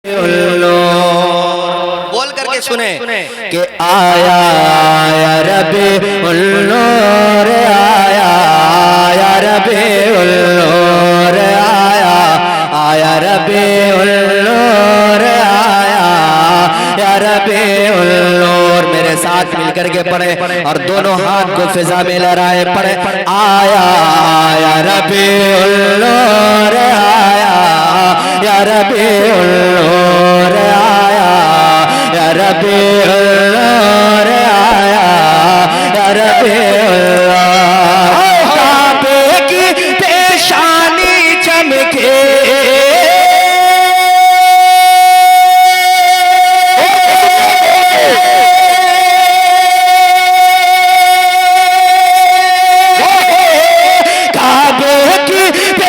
बोल करके सुने कि आया या रबे उल्लूर, आया या रबे उल्लूर, आया आया रबे उल्लूर, आया या रबे उल्लूर। मेरे साथ मिलकर के पढ़े और दोनों हाथ को फिजा में लहराए पढ़े, आया या रबे उल्लूर, आया या रबे उल्लूर, आया या रबे उल्लूर, आया या रबे उल्लूर। काबे की पेशानी चमके, काबे की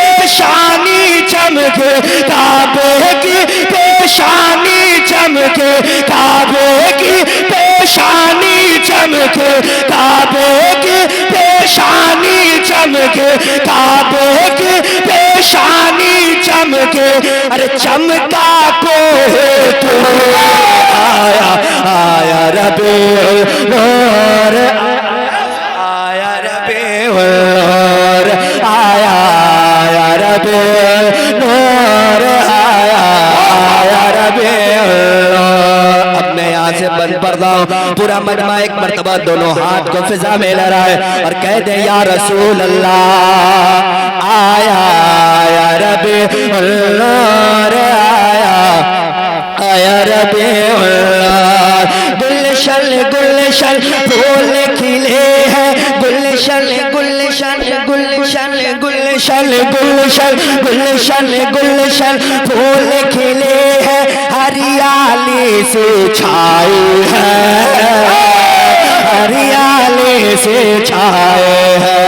पेशानी चमके, काबे की पेशानी चमके, काबे की पेशानी चमके, काबे की पेशानी चमके, काबे की पेशानी चमके। अरे चमका को तू आया आया रबे उल्लूर, आया रबे उल्लूर, आया आया रबे उल्लूर, आया आया रबे उल्लूर। अब मैं यहाँ से बंद पर्दा हूँ, पूरा मजमा एक मर्तबा दोनों हाथ को फिजा में लहराए और कह दे या रसूल अल्लाह, आया या रबे उल्लूर, आया आया रबे उल्लूर। गुलशन गुलशन फूल खिले हैं, गुलशन गुलशन गुलशन गुलशन गुलशन गुलशन गुलशन फूल खिले हैं, हरियाली से छाए हैं, हरियाली से छाए हैं।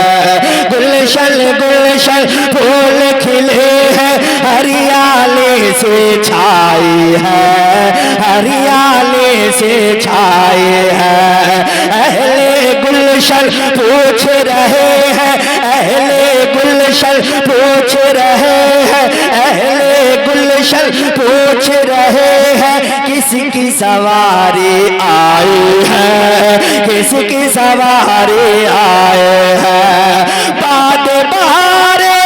गुलशन गुलशन फूल खिले हैं, हरियाली से छाए हैं, हरियाली से छाए हैं। अहले गुलशन पूछ रहे हैं, अहले गुलशन पूछ रहे हैं, अहले गुलशन पूछ रहे हैं, किसकी सवारी आए हैं, किसकी सवारी आए हैं। बाद बहारे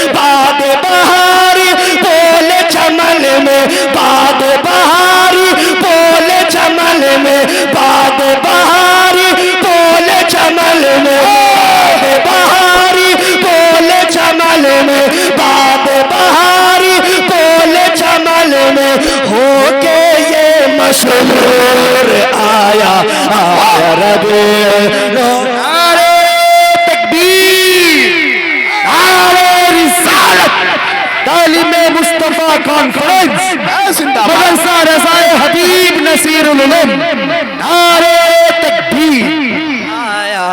बाद बहारी बोले चमन में, बाद बहारी बोले चमन में, बाद बहारी बोले चमन में, बाद बहारी बोले चमन में, बाद बहारी बोले चमन में। होके ये मशहूर आया आया रबे उल्लूर। नारे तकबीर, नारे रिसालत, तालिमे मुस्तफा कॉन्फ्रेंस, मदरसा रज़ाए हबीब नसीरुल उलूम। नारे तकबीर, आया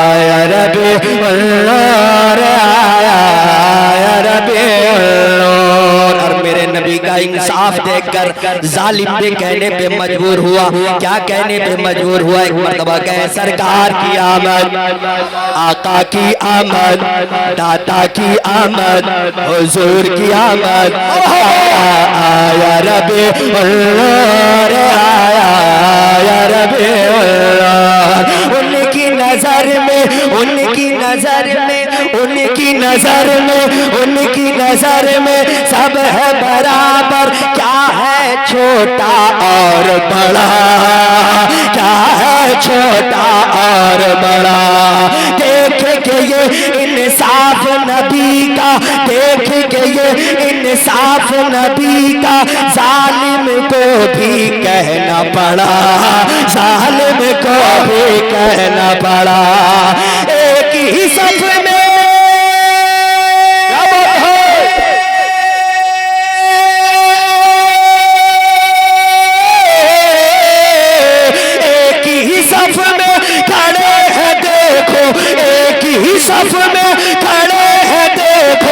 आया रबे उल्लूर, आया आया रबे उल्लूर। और मेरे नबी का इंसाफ देखकर जालिम भी कहने पे मजबूर हुआ। क्या कहने पे मजबूर हुआ? एक मर्तबा कहे सरकार की आमद, आका की आमद, दाता की आमद, हुजूर की आमद, आया रबे उल्लूर, आया आया रबे उल्लूर। उनकी नजर में, उनकी नजर में, उनकी नजर में, उनकी नजर में सब है बराबर। क्या है छोटा और बड़ा, क्या है छोटा और बड़ा। देख के ये इंसाफ नबी का, देख के ये इंसाफ नबी का, जालिम को भी कहना पड़ा, जालिम को भी कहना पड़ा। एक ही सफ में सफ में खड़े हैं देखो,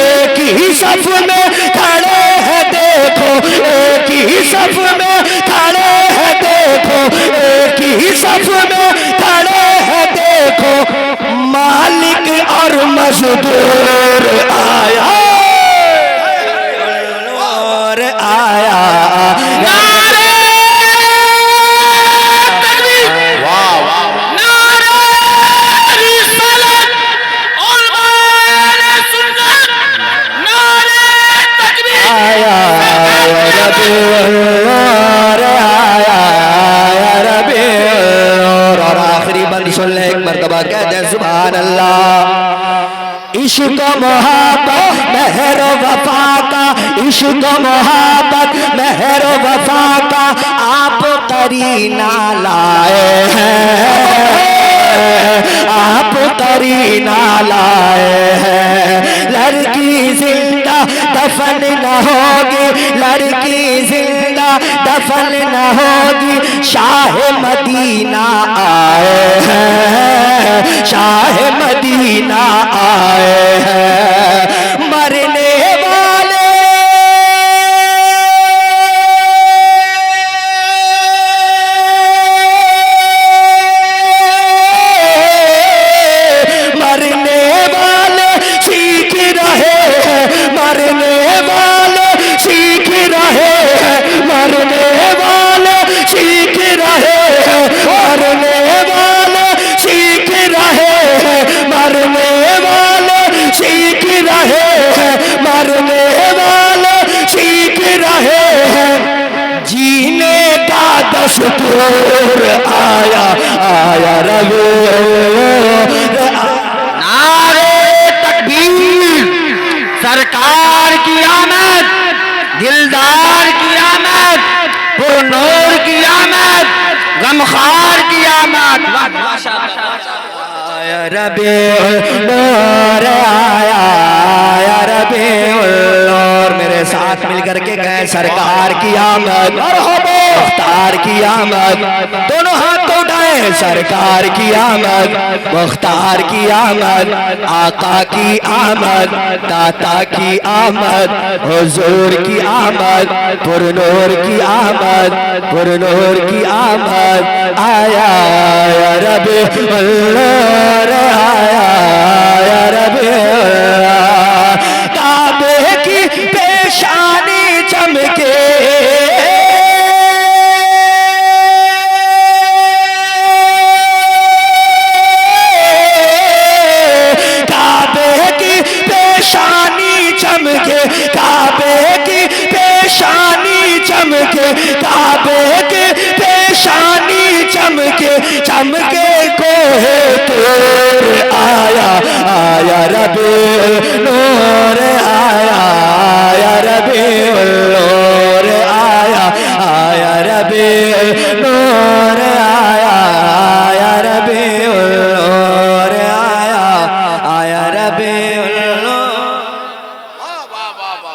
एक ही सफ में खड़े हैं देखो, एक ही सफ में खड़े हैं देखो, एक ही सफ में खड़े हैं देखो। और मजदूर आया, और आया। नारे तकबीर, वाह वाह, नारे रिसालत और नारे सुन्नत, नारे तकबीर। आया और आखिरी बंद सुन ले, एक मरतबा कहते हैं सुभान अल्लाह। इश्क मोहब्बत मेहर वफा का, इश्क मोहब्बत मेहर वफा का आप करीना लाए हैं, आप करीना लाए हैं। लड़की जिंदा दफन न होगी, लड़की जिंदा दफन न होगी, शाह मदीना आए हैं, शाह मदीना आए हैं। मरने वाले मरने वाले सीख रहे हैं, मरने वाले सीख रहे हैं, मरने वाले सीख रहे हैं, मरने वाले सीख रहे हैं, मरने वाले सीख रहे हैं, मरने वाले सीख रहे हैं। जीने का दस्तूर आया, आया रबे। सरकार की आमद, दिलदार की आमद, पुरनूर की आमद, गमखार की आमद। आया रबे नूर आया, आया रबे नूर। मेरे साथ मिलकर के कहें सरकार की आमद, मुख्तार की आमद। दोनों हाथ तो उठाए, सरकार की आमद, मुख्तार की आमद, आका की आमद, दाता की आमद, हुजूर की आमद, पुरनूर की आमद, पुरनूर की आमद। आया या रबे अल्लाह, आया या रबे। काबे की पेशानी चमके, काबे की पेशानी चमके, काबे की पेशानी चमके, चमके कोहे तूर आया, आया रबे नूर आया, आया रबे नूर आया, आया रबे नूर।